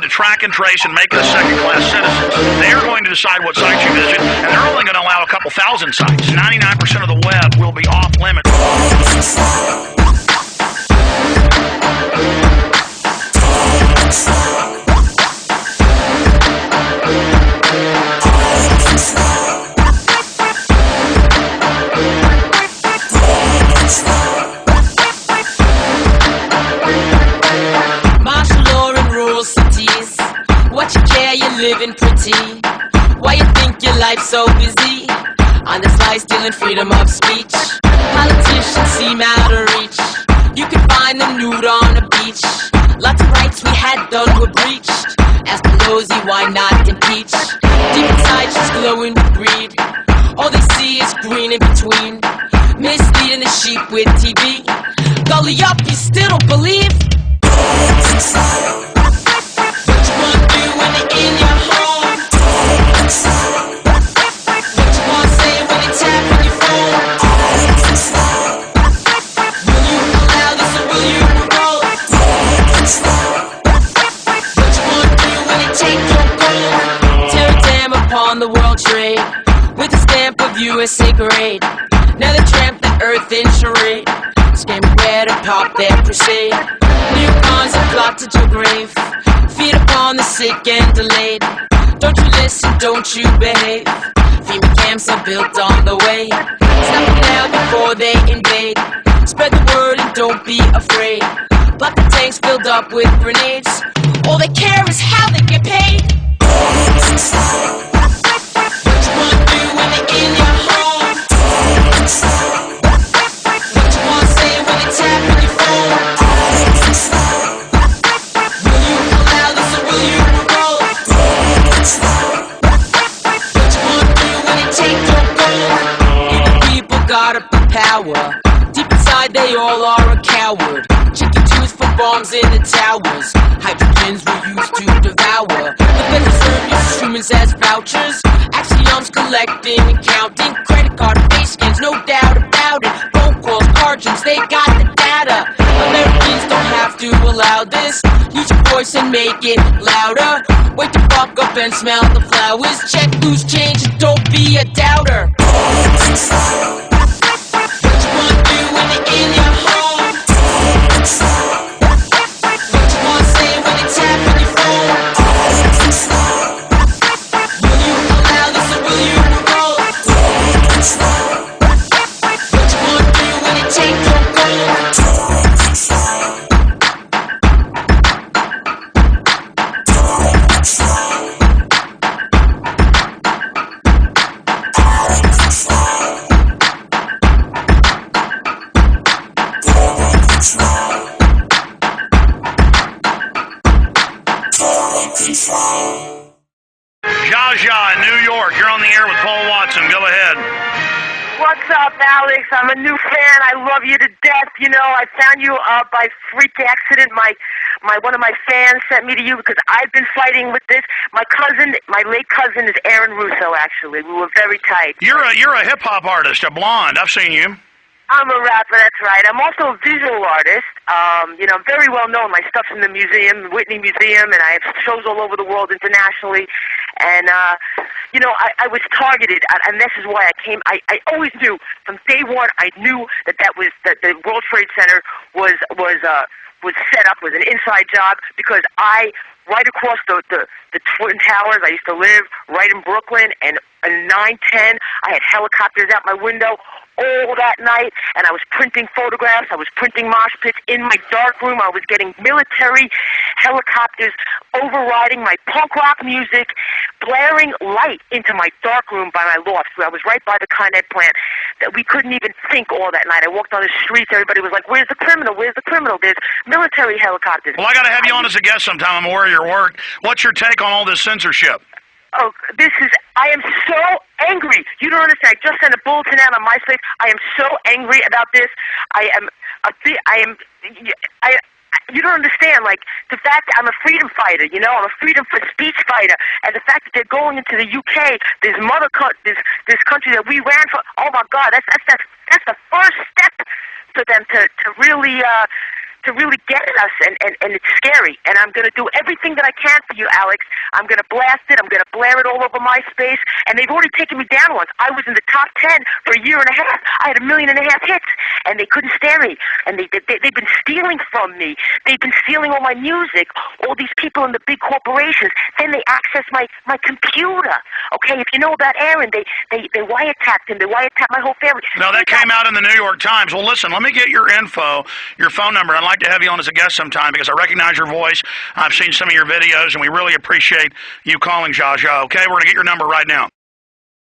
to track and trace and make us second-class citizens. They're going to decide what sites you visit, and they're only going to allow a couple thousand sites. 99% of the web will be off-limits. Living pretty. Why you think your life's so busy? On this lie, stealing freedom of speech. Politicians seem out of reach. You can find them nude on the beach. Lots of rights we had done were breached. Ask Pelosi why not impeach. Deep inside she's glowing with greed. All they see is green in between. Misleading the sheep with TV. Gully up, you still don't believe? In your home. What you want to say when they tap on your phone? Will you allow this or will you revolt? What you want to do when they take your gold? Tear a dam upon the World Trade with the stamp of USA grade. Now they tramp the earth in charade, scamming where to pop their crusade. Neocons have plotted your grave. Feed upon the sick and delayed. Don't you listen, don't you behave. FEMA camps are built on the way. Stop them now before they invade. Spread the word and don't be afraid. Block the tanks filled up with grenades. All they care is how they get paid. What you wanna do when they're in your home? What you wanna say when they tap on your phone? Power. Deep inside they all are a coward. Chicken tooth for bombs in the towers. Hydrogens we used to devour. The feds serve you humans as vouchers. Axioms collecting and counting. Credit card face scans, no doubt about it. Phone calls, cards, they got the data. Americans don't have to allow this. Use your voice and make it louder. Wake the fuck up and smell the flowers. Check loose change and don't be a doubter. In your home. What you want to say when they tap on your phone? Will you allow this or will you revolt? What you want to do when they take your gold? Jah Jah in New York. You're on the air with Paul Watson. Go ahead. What's up, Alex? I'm a new fan. I love you to death. You know, I found you by freak accident. One of my fans sent me to you because I've been fighting with this. My late cousin is Aaron Russo, actually. We were very tight. You're a hip-hop artist, a blonde. I've seen you. I'm a rapper, that's right. I'm also a visual artist. You know, I'm very well known. My stuff's in the museum, the Whitney Museum, and I have shows all over the world internationally. And, you know, I was targeted, and this is why I came. I always knew, from day one, I knew that the World Trade Center was set up, was an inside job, because right across the Twin Towers, I used to live right in Brooklyn, and in 9/10, I had helicopters out my window all that night, and I was printing photographs, I was printing mosh pits in my dark room, I was getting military helicopters overriding my punk rock music, blaring light into my dark room by my loft, where I was right by the Con Ed plant, that we couldn't even think all that night. I walked on the streets, everybody was like, where's the criminal, where's the criminal? There's military helicopters. Well, I got to have you on as a guest sometime. I'm aware of your work. What's your take on all this censorship? Oh, I am so angry. You don't understand. I just sent a bulletin out on MySpace. I am so angry about this. You don't understand, like, the fact that I'm a freedom fighter, you know, I'm a freedom for speech fighter, and the fact that they're going into the UK, this country that we ran for, oh my God, that's the first step for them to really, to really get at us, and it's scary. And I'm going to do everything that I can for you, Alex. I'm going to blast it. I'm going to blare it all over MySpace. And they've already taken me down once. I was in the top 10 for a year and a half. I had 1.5 million hits, and they couldn't stand me. And they've been stealing from me. They've been stealing all my music. All these people in the big corporations. Then they access my computer. Okay, if you know about Aaron, they wiretapped him. They wiretapped my whole family. No, that came out in the New York Times. Well, listen, let me get your info, your phone number. I'd like to have you on as a guest sometime because I recognize your voice. I've seen some of your videos, and we really appreciate you calling, Jah Jah. Okay, we're going to get your number right now.